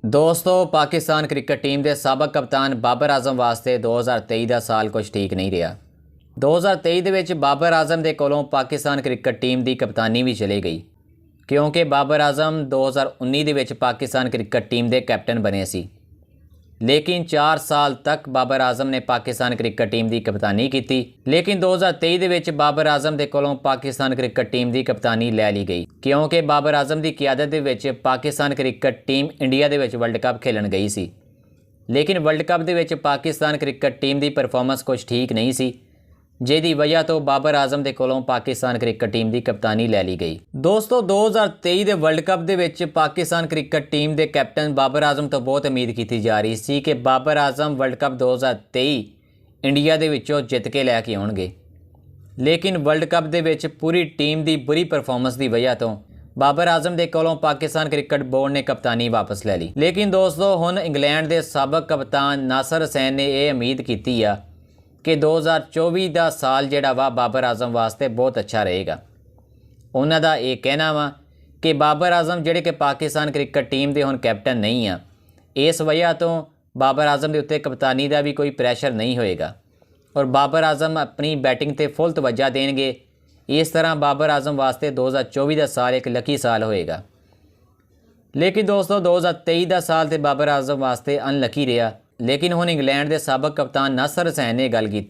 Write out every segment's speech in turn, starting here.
दोस्तों Pakistan cricket team के साबक कप्तान बाबर आजम वास्ते 2023 का साल कुछ ठीक नहीं रहा। 2023 ਦੇ ਵਿੱਚ बाबर आजम के कोलों पाकिस्तान क्रिकेट टीम की कप्तानी भी चली गई, क्योंकि बाबर आजम 2019 ਦੇ ਵਿੱਚ पाकिस्तान क्रिकेट टीम के कैप्टन बने सी। लेकिन 4 साल तक बाबर आजम ने पाकिस्तान क्रिकेट टीम की कप्तानी की। लेकिन 2023 ਦੇ ਵਿੱਚ बाबर आजम के कोलों पाकिस्तान क्रिकेट टीम की कप्तानी लै ली गई, क्योंकि बाबर आजम की क्यादत ਦੇ ਵਿੱਚ पाकिस्तान क्रिकेट टीम इंडिया ਦੇ ਵਿੱਚ वर्ल्ड कप खेलन गई सी। लेकिन वर्ल्ड कप ਦੇ ਵਿੱਚ पाकिस्तान क्रिकेट टीम की परफॉर्मेंस कुछ ठीक नहीं सी, जिहदी वजह तो बाबर आजम के कोलों पाकिस्तान क्रिकेट टीम की कप्तानी लै ली गई। दोस्तों 2023 के वर्ल्ड कप के विच पाकिस्तान क्रिकेट टीम के कैप्टन बाबर आजम तो बहुत उम्मीद की जा रही सी कि Babar Azam world cup 2023 India के विचों जित के लैके आउणगे। लेकिन वर्ल्ड कप के विच पूरी टीम की बुरी परफॉर्मेंस की वजह तो बाबर आजम के कोलों पाकिस्तान क्रिकेट बोर्ड ने कप्तानी वापस लै ली। लेकिन दोस्तों हुण इंग्लैंड के साबक कप्तान नासिर हुसैन ने यह उम्मीद की कि 2024 का साल जिहड़ा वा बाबर आजम वास्ते बहुत अच्छा रहेगा। उन्हां दा ये कहना वा कि बाबर आजम जिहड़े कि पाकिस्तान क्रिकेट टीम के हुण कैप्टन नहीं आ, इस वजह तो बाबर आजम के उत्ते कप्तानी का भी कोई प्रैशर नहीं होएगा और बाबर आजम अपनी बैटिंग ते फुल तवज्जो देंगे। इस तरह बाबर आजम वास्ते 2024 का साल एक लकी साल होएगा। लेकिन दोस्तों 2023 का साल तो बाबर आजम वास्ते अनलकी रहा। लेकिन हुण इंग्लैंड के साबक कप्तान नासिर हुसैन ने गल की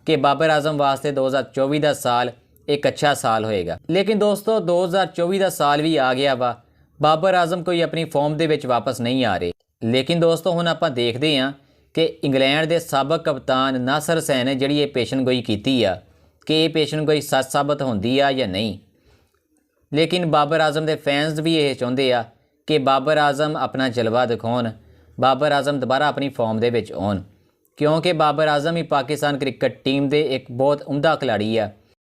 कि बाबर आजम वास्ते 2024 का साल एक अच्छा साल होएगा। लेकिन दोस्तों 2024 का साल भी आ गया वा, बाबर आजम कोई अपनी फॉर्म दे विच वापस नहीं आ रहे। लेकिन दोस्तों हुण आपां देखते हैं कि इंग्लैंड के साबक कप्तान नासिर हुसैन ने जिहड़ी ये पेशनगोई की कि ये पेशनगोई सच साबित होंदी आ या नहीं। लेकिन बाबर आजम के फैंस भी ये चाहुंदे आ कि बाबर आजम अपना जलवा दिखाउण, बाबर आजम दोबारा अपनी फॉर्म दे विच आउण, क्योंकि बाबर आजम ही पाकिस्तान क्रिकेट टीम के एक बहुत उमदा खिलाड़ी है